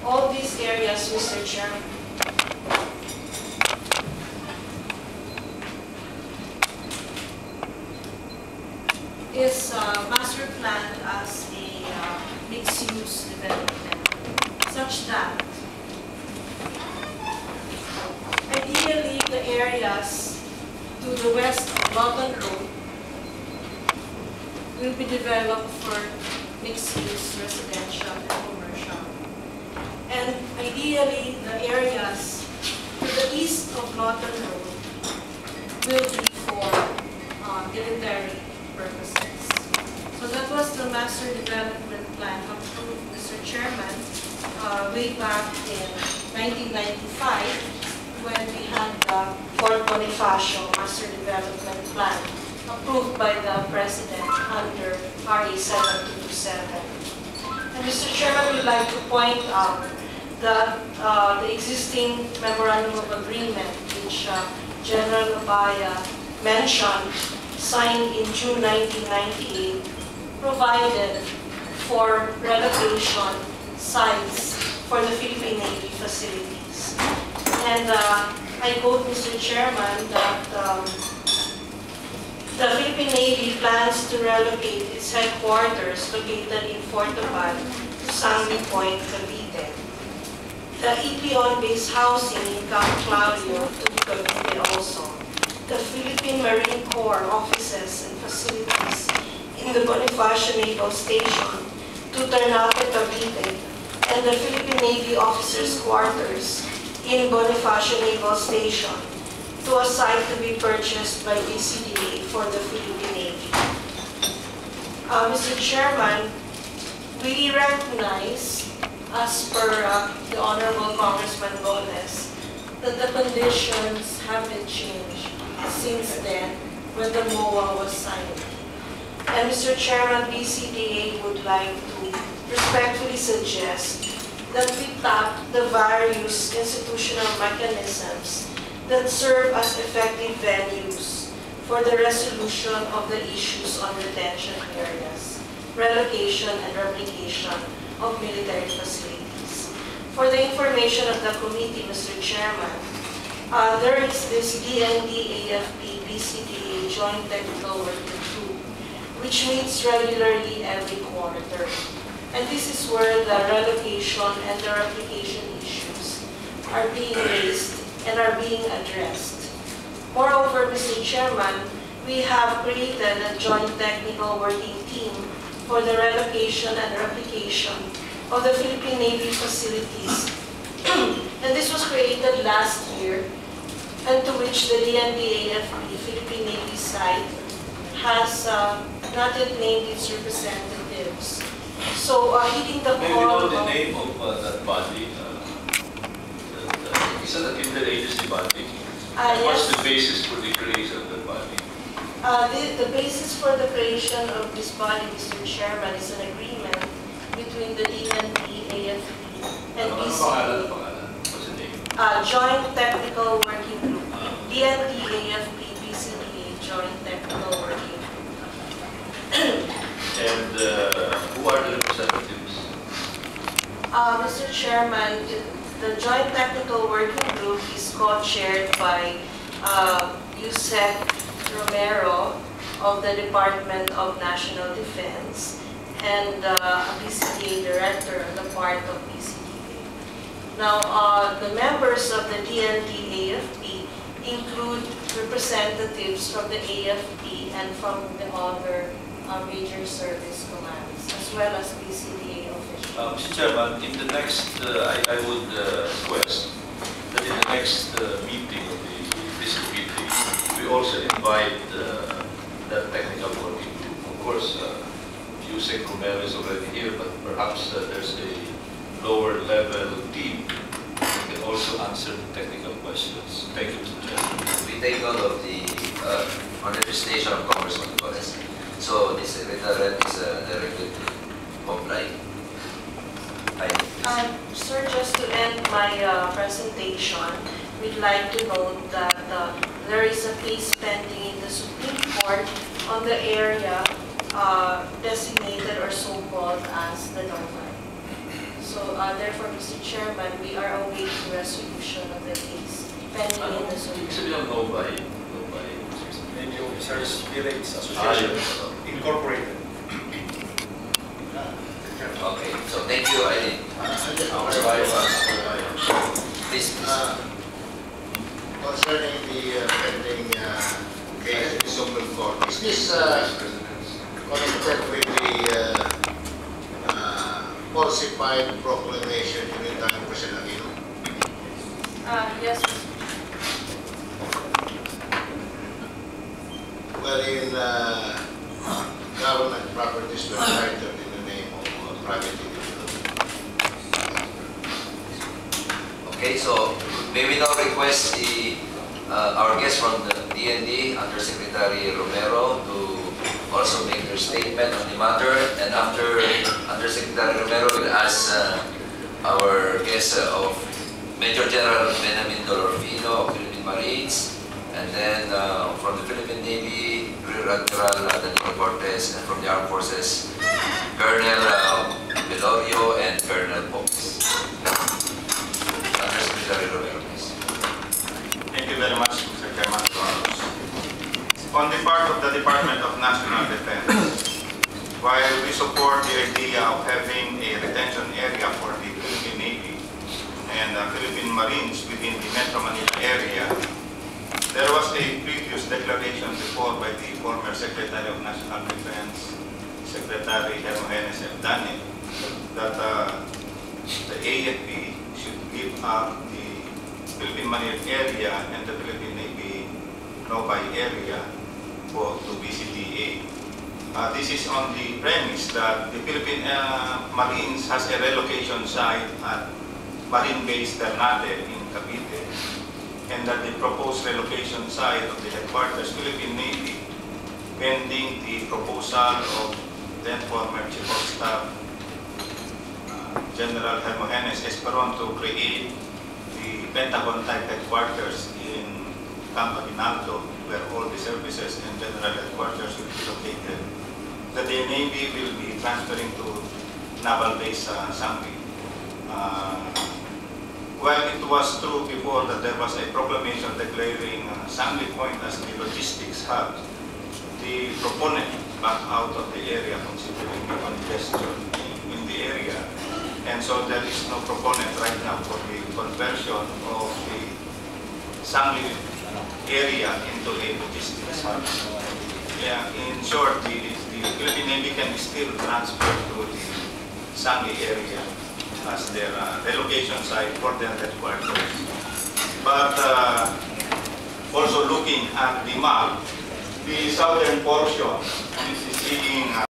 all these areas, Mr. Chairman, is master planned as a mixed-use development, such that ideally the areas to the west of Lawton Road will be developed for mixed-use residential and commercial. And ideally the areas to the east of Lawton Road will be for military purposes. So that was the master development plan approved, Mr. Chairman, way back in 1995 when we had the Fort Bonifacio master development plan approved by the President under RA 7227. And Mr. Chairman, we'd like to point out that the existing memorandum of agreement, which General Abaya mentioned, signed in June 1998, provided for relocation sites for the Philippine Navy facilities. And I quote, Mr. Chairman, that the Philippine Navy plans to relocate its headquarters located in Fort Bonifacio to Sandy Point, Cavite. The EPON-based housing in Camp Claudio to Cavite also. The Philippine Marine Corps offices and facilities in the Bonifacio Naval Station to Ternate, Cavite, and the Philippine Navy officers' quarters in Bonifacio Naval Station to a site to be purchased by BCDA for the Philippine Navy. Mr. Chairman, we recognize, as per the Honorable Congressman Golez, that the conditions have been changed since then when the MOA was signed. And Mr. Chairman, BCDA would like to respectfully suggest that we tap the various institutional mechanisms that serve as effective venues for the resolution of the issues on retention areas, relocation and replication of military facilities. For the information of the committee, Mr. Chairman, there is this DND-AFP BCDA Joint Technical Working Group, which meets regularly every quarter. And this is where the relocation and the replication issues are being raised and are being addressed. Moreover, Mr. Chairman, we have created a joint technical working team for the relocation and replication of the Philippine Navy facilities. And this was created last year, and to which the DND-AFP Philippine Navy site has not yet named its representatives. So, heeding the call. Maybe know the name of that body. Is that an interagency body? What's the basis for the creation of that body? The basis for the creation of this body, Mr. Chairman, is an agreement between the DND, AFP, and BCDA. What's the name? Joint Technical Working Group. DND, AFP, BCDA, Joint Technical Working Group. And who are the representatives? Mr. Chairman, the Joint Technical Working Group is co-chaired by Yusek Romero of the Department of National Defense and a BCDA director on the part of BCDA. Now, the members of the DND-AFP include representatives from the AFP and from the other major service commands, as well as BCDA officials. Mr. Chairman, in the next, I would request that in the next meeting of this committee, we also invite the technical working group. Of course, Yusek Romero is already here, but perhaps there's a lower level team that can also answer the technical questions. Thank you, Mr. Chairman. We take note of the manifestation of Congressman Golez. So this secretariat is directed to comply. Sir, just to end my presentation, we'd like to note that there is a case pending in the Supreme Court on the area designated or so-called as the North. So So therefore, Mr. Chairman, we are awaiting resolution of the case pending in the Supreme Ibig sabihin no by. Navy Officers Village Association Incorporated. Okay, so thank you, Eileen. Please, Concerning the pending case in the Supreme Court, is this connected with the falsified proclamation during the time of President Aquino? Yes, Wherein government properties were titled in the name of private individuals. okay, so may we now request our guest from the DND, Undersecretary Romero, to also make their statement on the matter, and after Undersecretary Romero will ask our guest of Major General Benjamin Dolorfino of Philippine Marines, and then from the Philippine Navy, Rear Admiral Danilo Cortez, and from the Armed Forces, Colonel Velorio and Colonel Popes. Undersecretary Romero, please. Thank you very much, Mr. Chairman. On the part of the Department of National Defense, while we support the idea of having a retention area for the Philippine Navy and Philippine Marines within the Metro Manila area, there was a previous declaration before by the former Secretary of National Defense, Secretary Hermogenes F. Dani, that the AFP should give up the Philippine Manila area and the Philippine Navy Novi area to BCDA. This is on the premise that the Philippine Marines has a relocation site at Marine Base Ternate in Cavite, and that the proposed relocation site of the headquarters Philippine Navy, pending the proposal of then former Chief of Staff General Hermogenes Esperon to create the Pentagon-type headquarters in Camp Aguinaldo, where all the services and general headquarters will be located. The Navy will be transferring to Naval Base Sangli. While it was true before that there was a proclamation declaring Sangli Point as the logistics hub, the proponent backed out of the area considering the congestion in the area. And so there is no proponent right now for the conversion of the Sangli area into a logistics hub. Yeah, in short, the Philippine Navy can still transfer to the Sangli area as their relocation site for their headquarters. But also looking at the map, the southern portion is seeing